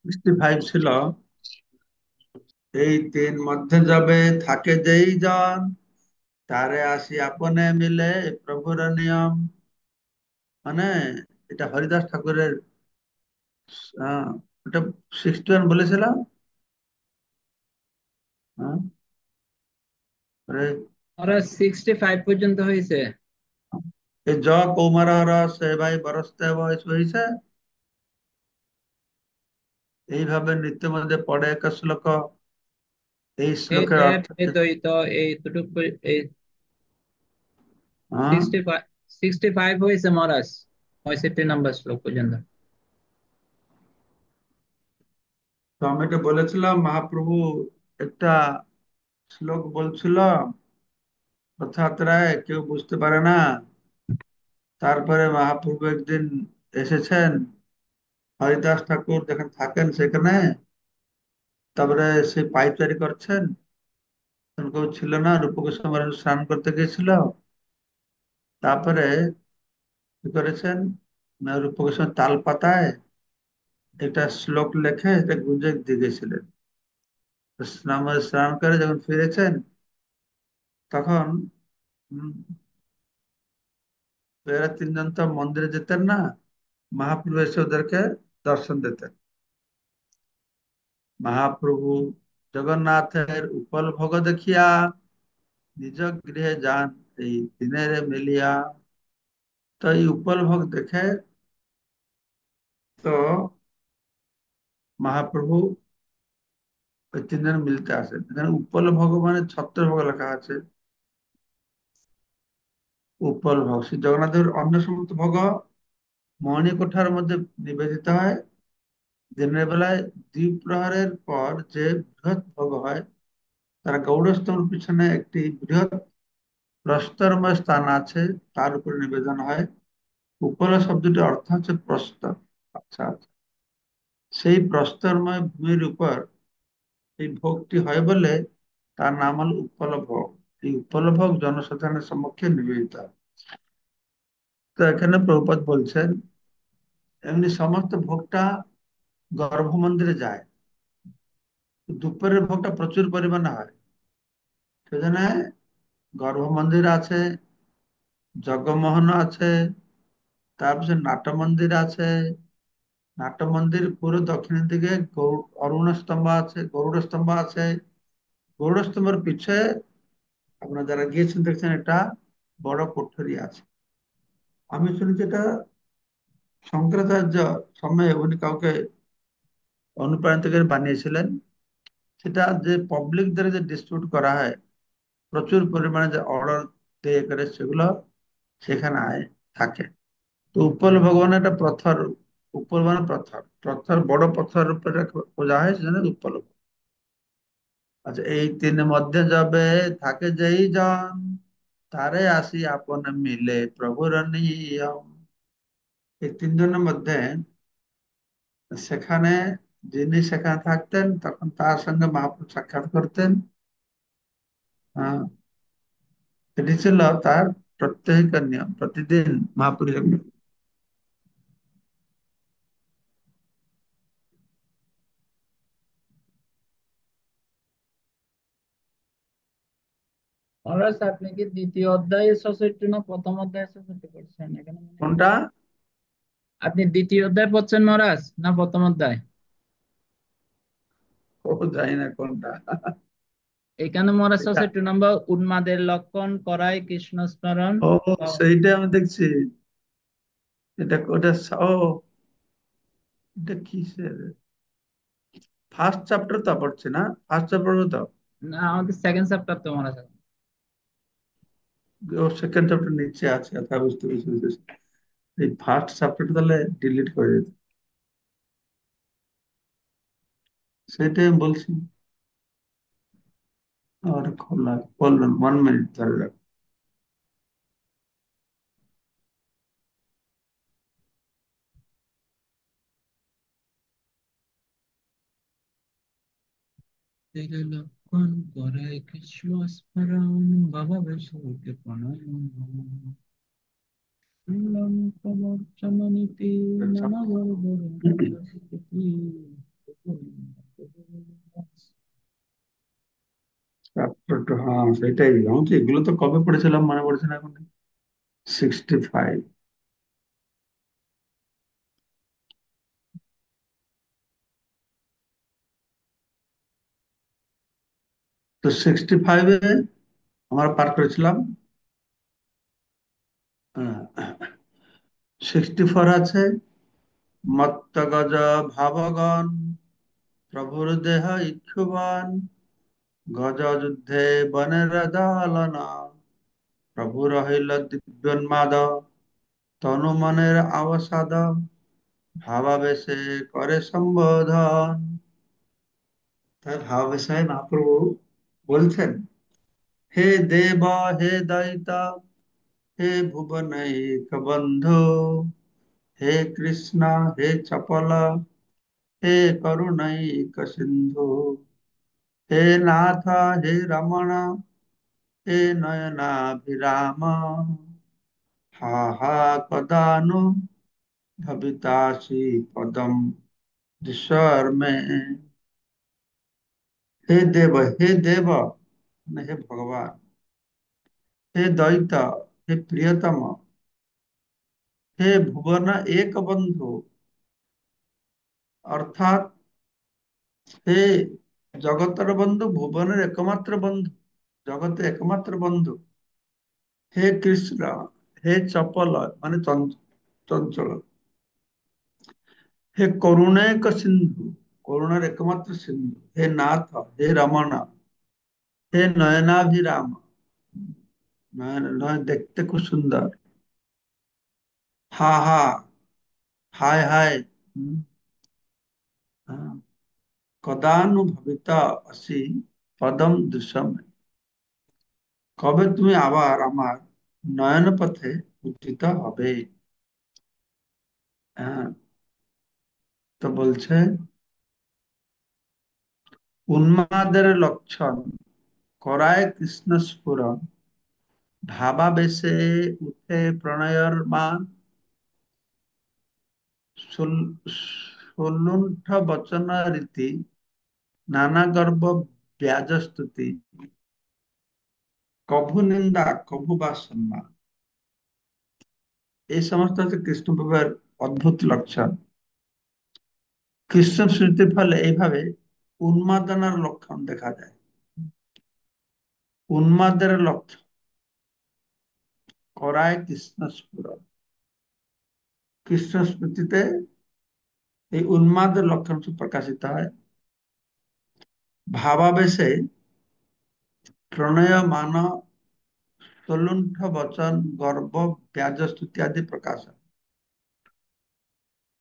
65 ছিল। এই তিন মধ্যে যাবে থাকে যেই জন, তারে আসি আপনে মিলে প্রভুর নিয়ম। মানে এটা হরিদাস ঠাকুরের। আহ, এটা 61 বলেছিলাম। হ্যাঁ, আরে, ওরা 65 পর্যন্ত হয়েছে। এই জ কৌমার সে ভাই বরস্তে বয়স হয়েছে। এইভাবে নৃত্য মধ্যে পড়ে এক শ্লোক। এই শ্লোকের অর্থ এই তো এইটুকু এই হ্যাঁ, 65 হয়েছে মহারাজ, 65 নম্বর শ্লোক পর্যন্ত। তো আমি এটা বলেছিলাম মহাপ্রভু একটা শ্লোক বলছিল রথযাত্রায়, কেউ বুঝতে পারে না। তারপরে মহাপ্রভু একদিন এসেছেন, হরিদাস ঠাকুর যেখানে থাকেন সেখানে। তারপরে সে পাইচারি করছেন, তখন কেউ ছিল না, রূপগোস্বামী মহারাজ স্নান করতে গিয়েছিল। তারপরে কি করেছেন, না, রূপগোস্বামী তাল পাতায় একটা শ্লোক লেখে এটা গুঁজে দিয়ে গেছিলেন। তো স্নান করে যখন ফিরেছেন, তখন উম, এরা তিনজন তো মন্দিরে যেতেন না, মহাপ্রভু এসে ওদেরকে দর্শন দিতেন। মহাপ্রভু জগন্নাথের উপল ভোগ দেখিয়া নিজ গৃহে যান এই দিনের মিলিয়া। তো এই উপল ভোগ দেখে তো মহাপ্রভু ওই তিনজন মিলতে আসেন। এখানে উপল ভোগ মানে ছত্র ভোগ লেখা আছে। উপল ভোগ শ্রী জগন্নাথের অন্য সমস্ত ভোগ মণিকোঠার মধ্যে নিবেদিত হয়। দিনের বেলায় দ্বিপ্রহরের পর যে বৃহৎ ভোগ হয়, তার গৌড়স্তম্ভের পিছনে একটি বৃহৎ প্রস্তরময় স্থান আছে, তার উপরে নিবেদন হয়। উপলা শব্দটির অর্থ হচ্ছে প্রস্তর। আচ্ছা আচ্ছা। সেই প্রস্তরময় ভূমির উপর এই ভোগটি হয় বলে তার নাম হল উপল ভোগ। এই উপল ভোগ জনসাধারণের সম্মুখে নিবেদিত হয়। তো এখানে প্রভুপাদ বলছেন, এমনি সমস্ত ভোগটা গর্ভ মন্দিরে যায়, দুপুরের ভোগটা প্রচুর পরিমাণে হয়। সেখানে গর্ভ মন্দির আছে, জগমোহন আছে, তারপরে নাট্য মন্দির আছে। নাট্য মন্দির পুরো দক্ষিণের দিকে অরুণ স্তম্ভ আছে, গরুড় স্তম্ভ আছে। গরুড় স্তম্ভের পিছে আপনারা যারা গিয়েছেন দেখছেন একটা বড় কোঠরি আছে। আমি শুনেছি এটা শঙ্করাচার্য সময়ে উনি কাউকে অনুপ্রাণিত করে বানিয়েছিলেন। সেটা যে পাবলিক দ্বারা যে ডিস্ট্রিবিউট করা হয়, প্রচুর পরিমাণে যে অর্ডার দিয়ে করে সেগুলো সেখানে থাকে। তো উৎপল ভগবানের একটা প্রথর, উৎপল মানে প্রথর, প্রথর বড় প্রথর উপরে পূজা হয়, সেজন্য উৎপল। আচ্ছা, এই তিন মধ্যে যাবে থাকে যেই জন, তারে আসি আপন মিলে প্রভুর নিয়ম। এই তিনজনের মধ্যে সেখানে, যিনি সেখানে থাকতেন তখন তার সঙ্গে মহাপ্রভু সাক্ষাৎ করতেন। আহ, এটি ছিল তার প্রত্যেক নিয়ম, প্রতিদিন মহাপ্রভু মহারাজ আপনি কি দ্বিতীয় অধ্যায়ে 66 না প্রথম অধ্যায়ে 66 করছেন এখানে মনে হয়? কোনটা। আপনি দ্বিতীয় অধ্যায় পড়ছেন মহারাজ না প্রথম অধ্যায়? ও, জানি না কোনটা। এখানে মহারাজ এটা, 66 নম্বর, উন্মাদের লক্ষণ করায় কৃষ্ণ স্মরণ। ও, সেইটা আমি দেখছি। এটা ওটা ও, এটা কিসের ফার্স্ট চ্যাপ্টার তো পড়ছে না, ফার্স্ট চ্যাপ্টার তো। না, আমাদের সেকেন্ড চ্যাপ্টার তো মহারাজ। ও সেকেন্ড চ্যাপ্টার নিচে আছে, কথা বুঝতে পেরেছি বুঝেছি। এই ফার্স্ট চ্যাপ্টারটা তাহলে ডিলিট করে দিতে। সেটাই আমি বলছি। আর খোলা বলবেন 1 মিনিট ধরে রাখ। উন্মাদের লক্ষণ করায় কৃষ্ণ স্মরণ, বাবা বৈষ্ণবকে প্রণয়ন। শুনলাম প্রবচন নীতি, নানা গর্ব চ্যাপ্টার টু, হ্যাঁ সেটাই, আমি তো এগুলো তো কবে পড়েছিলাম মনে পড়ছে না এখন। 65। তো 65-এ আমরা পার করেছিলাম। 64 আছে, মত্ত গজ ভাবগণ প্রভুর দেহ ইক্ষুবান, গজ যুদ্ধে বনের দালনা, প্রভু রহিল দিব্যোন্মাদ, তনু মনের অবসাদ, ভাবাবেশে করে সম্বোধন। তাই ভাবাবেশে মহাপ্রভু বলছেন, হে দেব, হে দয়িতা, হে ভুবনৈক বন্ধু, হে কৃষ্ণ, হে চপল, হে করুণৈক সিন্ধু, হে নাথ, হে রমণ, হে নয়নাভিরাম, হা হা কদাनु ভবিতাসি পদম দিশর মে। হে দেব, হে দেব মানে হে ভগবান, হে দয়িত, হে প্রিয়তম, হে ভুবন এক বন্ধু, অর্থাৎ হে জগতের বন্ধু, ভুবনের একমাত্র বন্ধু, জগতের একমাত্র বন্ধু, হে কৃষ্ণ, হে চপল মানে চঞ্চল, হে করুণাক সিন্ধু, করুণার একমাত্র সিন্ধু, হে নাথ, হে রমণ, হে নয়নাভিরাম, নয়ন নয়ন দেখতে খুব সুন্দর, হা হা, হায় হায়, হুম, হ্যাঁ, কদানুভবিতা অসি পদম দৃশ্যম, কবে তুমি আবার আমার নয়ন পথে উত্থিত হবে। হ্যাঁ, তো বলছে উন্মাদের লক্ষণ করায় কৃষ্ণ স্ফুরণ, ভাবাবেশে উঠে প্রণয়ের মান, সোলুণ্ঠ বচন রীতি, নানা গর্ব ব্যাজ স্তুতি, কভু নিন্দা কভু বা সম্মান, এই সমস্ত হচ্ছে কৃষ্ণ প্রভুর অদ্ভুত লক্ষণ। কৃষ্ণ স্মৃতির ফলে এইভাবে উন্মাদনার লক্ষণ দেখা যায়। উন্মাদের লক্ষণ করায় কৃষ্ণ স্ফুরণ, কৃষ্ণ স্মৃতিতে এই উন্মাদের লক্ষণ প্রকাশিত হয়। ভাবাবেশে প্রণয় মান, সলুণ্ঠ বচন, গর্ব, ব্যাজ স্তুতি আদি প্রকাশ হয়।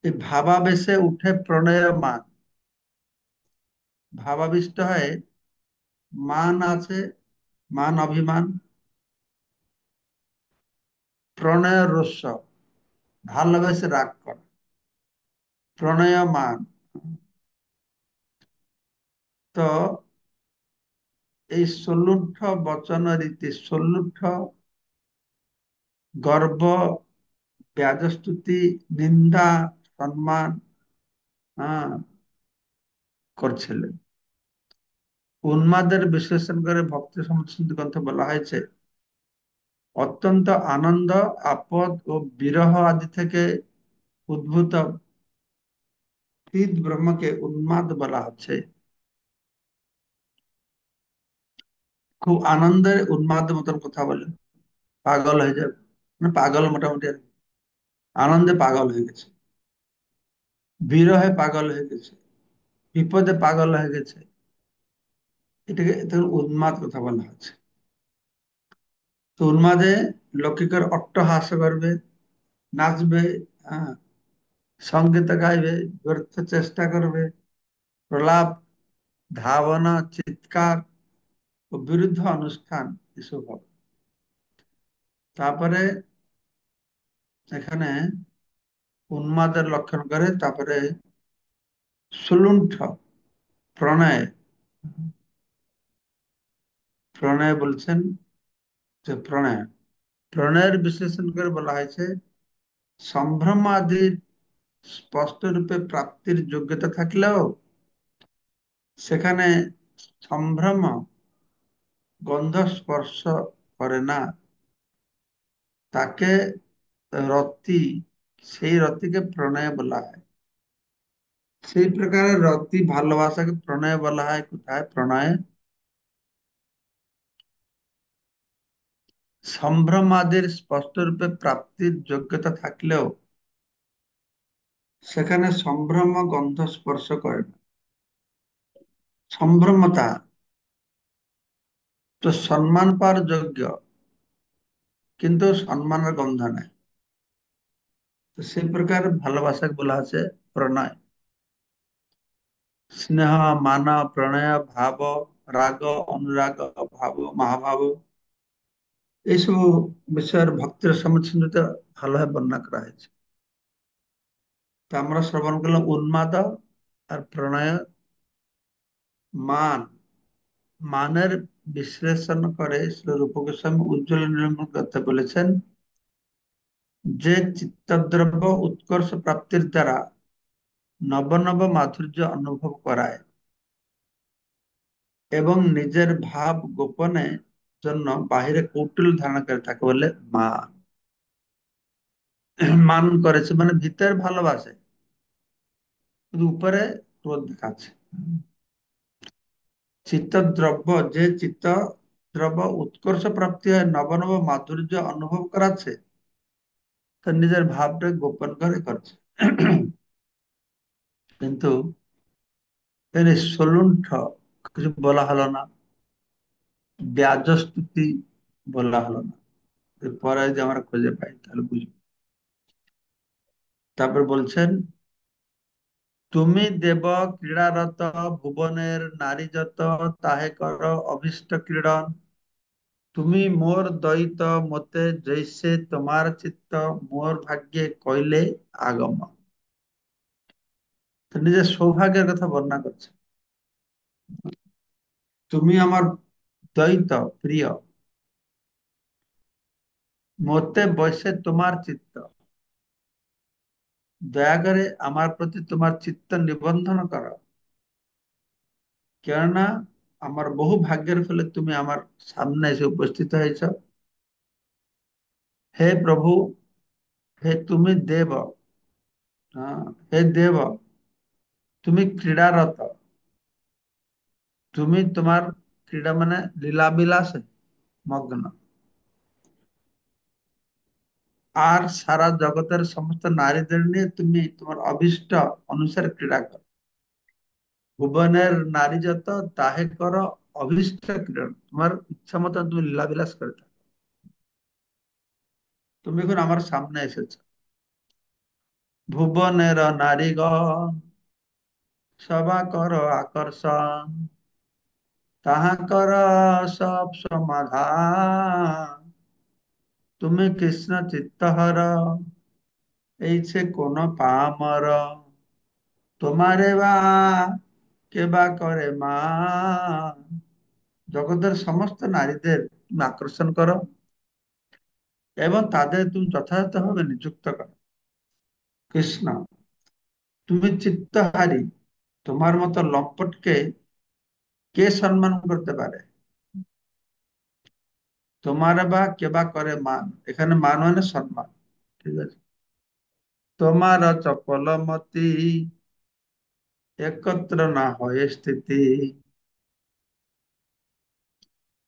এই ভাবাবেশে উঠে প্রণয় মান, ভাবাবিষ্ট হয়ে মান আছে, মান অভিমান, প্রণয় রস্য ভালোবেসে রাগ করা, প্রণয় মান। তো এই সল্লুণ্ঠ বচন রীতি, সল্লুণ্ঠ গর্ব, ব্যাজস্তুতি, নিন্দা, সম্মান, হ্যাঁ, করছিলেন। উন্মাদের বিশ্লেষণ করে ভক্তি সমৃদ্ধ গ্রন্থে বলা হয়েছে, অত্যন্ত আনন্দ, আপদ ও বিরহ আদি থেকে উদ্ভূত হৃদ ব্রহ্মকে উন্মাদ বলা হচ্ছে। খুব আনন্দের উন্মাদ মতন কথা বলে, পাগল হয়ে যাবে, মানে পাগল মোটামুটি আর কি। আনন্দে পাগল হয়ে গেছে, বিরহে পাগল হয়ে গেছে, বিপদে পাগল হয়ে গেছে, এটাকে তখন উন্মাদ কথা বলা হচ্ছে। তো উন্মাদে লৌকিকের অট্টহাস্য করবে, নাচবে, হ্যাঁ, সঙ্গীত গাইবে, ব্যর্থ চেষ্টা করবে, প্রলাপ, ধাবনা, চিৎকার ও বিরুদ্ধ অনুষ্ঠান এসব হবে। তারপরে এখানে উন্মাদের লক্ষণ করে, তারপরে সুলুণ্ঠ প্রণয়, প্রণয় বলছেন যে প্রণয়, প্রণয়ের বিশ্লেষণ করে বলা হয়েছে, সম্ভ্রম আদির স্পষ্ট রূপে প্রাপ্তির যোগ্যতা থাকলেও সেখানে সম্ভ্রম গন্ধ স্পর্শ করে না, তাকে রতি, সেই রতিকে প্রণয় বলা হয়। সেই প্রকারের রতি ভালোবাসাকে প্রণয় বলা হয়। কোথায় প্রণয়? সম্ভ্রমাদির স্পষ্ট রূপে প্রাপ্তির যোগ্যতা থাকলেও সেখানে সম্ভ্রম গন্ধ স্পর্শ করে না। সম্ভ্রমতা তো সম্মান পাওয়ার যোগ্য, কিন্তু সম্মানের গন্ধ নাই। তো সেই প্রকার ভালোবাসাকে বলা আছে প্রণয়। স্নেহ, মান, প্রণয়, ভাব, রাগ, অনুরাগ, ভাব, মহাভাব, এইসব বিষয়ের ভক্তির সমুচ্ছন্দিত ভালোভাবে বর্ণনা করা হয়েছে। তো আমরা শ্রবণ করলাম উন্মাদ আর প্রণয়। মান, মানের বিশ্লেষণ করে শ্রী রূপ গোস্বামী উজ্জ্বল নিরূপণ করতে বলেছেন যে চিত্তদ্রব্য উৎকর্ষ প্রাপ্তির দ্বারা নব নব মাধুর্য অনুভব করায় এবং নিজের ভাব গোপনে জন্য বাহিরে কৌটুল ধারণ করে থাকে বলে মান। মান করেছে মানে ভিতরে ভালোবাসে, কিন্তু উপরে ক্রোধ দেখাচ্ছে। চিত্তদ্রব্য, যে চিত্ত দ্রব্য উৎকর্ষ প্রাপ্তি হয়, নব নব মাধুর্য অনুভব করাচ্ছে, তার নিজের ভাবটা গোপন করে করছে। কিন্তু এর সলুণ্ঠ কিছু বলা হলো না, ব্যাজস্তুতি বলা হলো না। পরে যদি আমরা খুঁজে পাই তাহলে বুঝবো। তারপর বলছেন, তুমি দেব ক্রীড়ারত ভুবনের নারী যত, তাহে কর অভিষ্ট ক্রীড়ন। তুমি মোর দয়িত মতে জৈসে তোমার চিত্ত, মোর ভাগ্যে কইলে আগম। তো নিজের সৌভাগ্যের কথা বর্ণনা করছে। তুমি আমার দয়িত প্রিয়, মতে বসে তোমার চিত্ত, দয়া করে আমার প্রতি তোমার চিত্ত নিবন্ধন করো। কেননা আমার বহু ভাগ্যের ফলে তুমি আমার সামনে এসে উপস্থিত হয়েছ। হে প্রভু, হে তুমি দেব, হ্যাঁ, হে দেব, তুমি ক্রীড়ারত, তুমি তোমার ক্রীড়া মানে লীলা বিলাসে মগ্ন, আর সারা জগতের সমস্ত নারীদের নিয়ে তুমি তোমার অভিষ্ট অনুসারে ক্রীড়া করো। ভুবনের নারী যত, তাহে করো অভিষ্ট ক্রীড়া। তোমার ইচ্ছা মতো তুমি লীলা বিলাস করে থাকো। তুমি এখন আমার সামনে এসেছো। ভুবনের নারীগণ সভা করো আকর্ষণ, তাহা কর সব সমাধান। তুমি কৃষ্ণ চিত্তহর, এই সে কোন পামর, তোমারে বা কে বা করে মা। জগতের সমস্ত নারীদের তুমি আকর্ষণ করো এবং তাদের তুমি যথাযথভাবে নিযুক্ত করো। কৃষ্ণ, তুমি চিত্তহারী, তোমার মতো লম্পটকে কে সম্মান করতে পারে? তোমার বা কে বা করে মান, এখানে মান মানে সম্মান। ঠিক আছে। তোমার চপল মতি একত্র না হয়ে স্থিতি,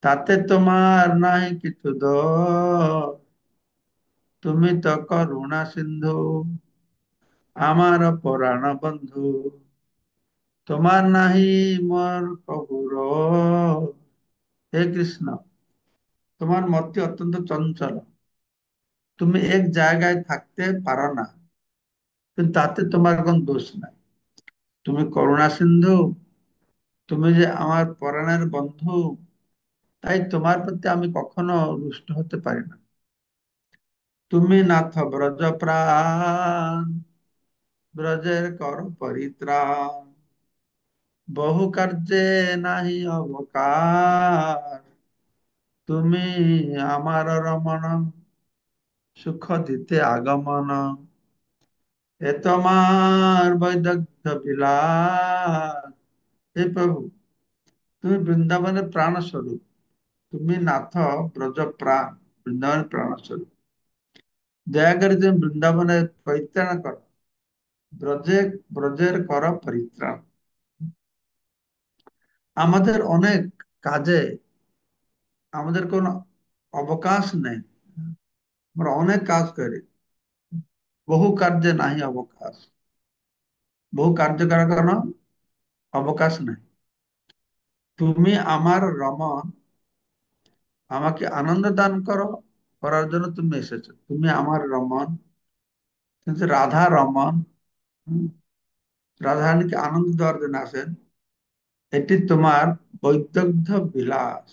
তাতে তোমার নাই কিছু দোষ। তুমি তো করুণা সিন্ধু, আমার পরাণ বন্ধু, তোমার নাহি মোর কবুর। হে কৃষ্ণ, তোমার মতি অত্যন্ত চঞ্চল, তুমি এক জায়গায় থাকতে পারো না, কিন্তু তাতে তোমার কোন দোষ নাই। তুমি করুণা সিন্ধু, তুমি যে আমার পরাণের বন্ধু, তাই তোমার প্রতি আমি কখনো রুষ্ট হতে পারি না। তুমি নাথ ব্রজ প্রাণ, ব্রজের কর পরিত্রাণ, বহু কার্যে নাহি অবকার। তুমি আমার রমণ, সুখ দিতে আগমন, এ তোমার বৈদগ্ধ্য বিলাস, हे प्रभु, তুমি বৃন্দাবনের প্রাণ স্বরূপ, তুমি নাথ ব্রজ প্রাণ, বৃন্দাবনের প্রাণ স্বরূপ। দয়াকরি তুমি বৃন্দাবনের পরিত্রাণ কর, ব্রজে ব্রজের কর পরিত্রাণ। আমাদের অনেক কাজে আমাদের কোনো অবকাশ নেই, আমরা অনেক কাজ করি, বহু কার্যে নাহি অবকাশ, বহু কার্য করার কোনো অবকাশ নেই। তুমি আমার রমণ, আমাকে আনন্দ দান করো, করার জন্য তুমি এসেছো। তুমি আমার রমণ, কিন্তু রাধা রমণ, হুম, রাধারানীকে আনন্দ দেওয়ার জন্য আসেন। এটি তোমার বৈদগ্ধ্য বিলাস।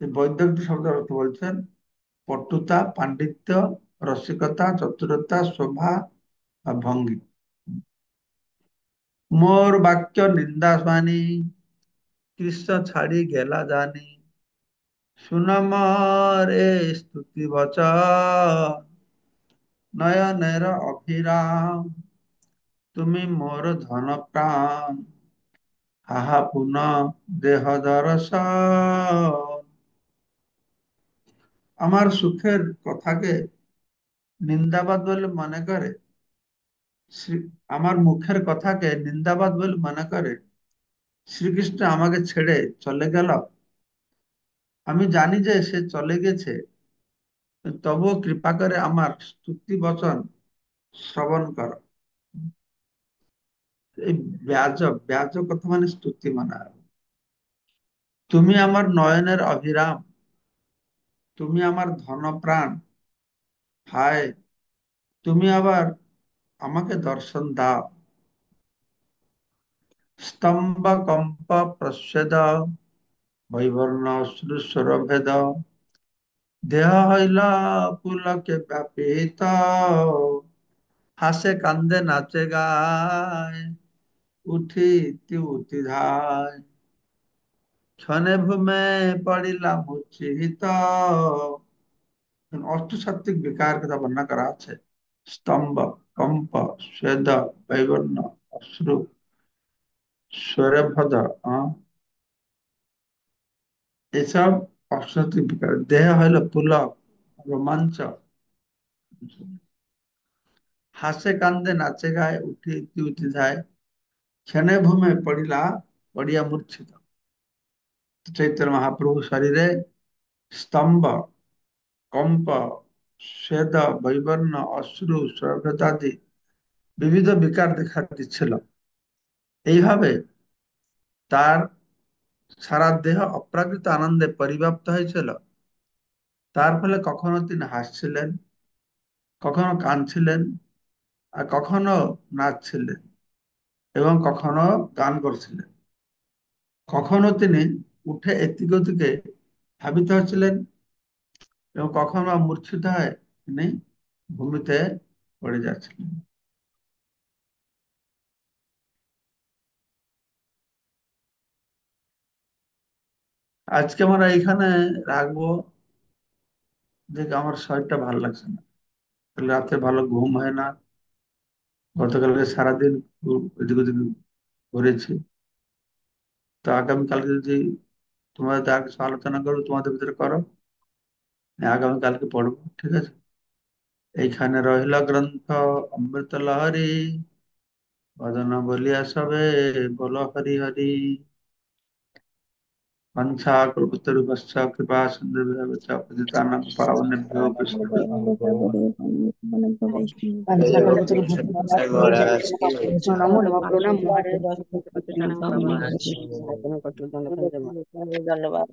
এই বৈদগ্ধ্য শব্দের অর্থ বলছেন পটুতা, পাণ্ডিত্য, রসিকতা, চতুরতা, শোভা বা ভঙ্গি। মোর বাক্য নিন্দা শুনি, কৃষ্ণ ছাড়ি গেলা জানি, শুন মোর এ স্তুতি বচন, নয়নের অভিরাম, তুমি মোর ধন প্রাণ, হাহা পুন দেহ দর্শন। আমার সুখের কথাকে নিন্দাবাদ বলে মনে করে, আমার মুখের কথাকে নিন্দাবাদ বলে মনে করে শ্রীকৃষ্ণ আমাকে ছেড়ে চলে গেল। আমি জানি যে সে চলে গেছে, তবুও কৃপা করে আমার স্তুতি বচন শ্রবণ কর। এই ব্যাজ, ব্যাজ কথা মানে স্তুতি মানে। তুমি আমার নয়নের অভিরাম, তুমি আমার ধন প্রাণ, হায় তুমি আবার আমাকে দর্শন দাও। স্তম্ভ কম্প প্রচ্ছেদ, বৈবর্ণ শ্রুস্বর ভেদ, দেহ হইল পুলকে ব্যাপিত, হাসে কান্দে নাচে গায়, উঠি উঠি ধায়, ক্ষণে ভূমে পড়িলাম মূর্ছিত। অষ্টসাত্ত্বিক বিকার কথা বর্ণনা করা আছে। স্তম্ভ, কম্প, স্বেদ, বৈবর্ণ, অশ্রু, স্বরভদ, এসব অষ্টসাত্ত্বিক বিকার। দেহ হইল পুলক, রোমাঞ্চ, হাসে কান্দে নাচে গায়ে, উঠি উঠি ধায়, ক্ষণে ভূমে পড়িলা পড়িয়া মূর্ছিত। চৈতন্য মহাপ্রভু শরীরে স্তম্ভ, কম্প, স্বেদ, বৈবর্ণ, অশ্রু, স্বরভেদাদি বিবিধ বিকার দেখা দিচ্ছিল। এইভাবে তার সারা দেহ অপ্রাকৃত আনন্দে পরিব্যাপ্ত হয়েছিল। তার ফলে কখনো তিনি হাসছিলেন, কখনো কাঁদছিলেন, আর কখনো নাচছিলেন, এবং কখনো গান করছিলেন। কখনো তিনি উঠে এদিকে ওদিকে ধাবিত হচ্ছিলেন, এবং কখনো মূর্ছিত হয়ে তিনি ভূমিতে পড়ে যাচ্ছিলেন। আজকে আমরা এখানে রাখবো, যে আমার শরীরটা ভালো লাগছে না, রাতে ভালো ঘুম হয় না, গতকালকে সারাদিন খুব এদিক ওদিক ঘুরেছি। তো আগামীকালকে যদি তোমরা যার কিছু আলোচনা করো তোমাদের ভিতরে করো, আগামীকালকে পড়বো, ঠিক আছে? এইখানে রহিল গ্রন্থ অমৃত লহরী, ভজন বলিয়া সবে বল হরি হরি। वंशा कल्पतरुभ्यश्च कृपा सिन्धुभ्यश्च पतितानां पावनेभ्यो वैष्णवेभ्यो নমো নমঃ প্রণাম মহারাজ। ধন্যবাদ।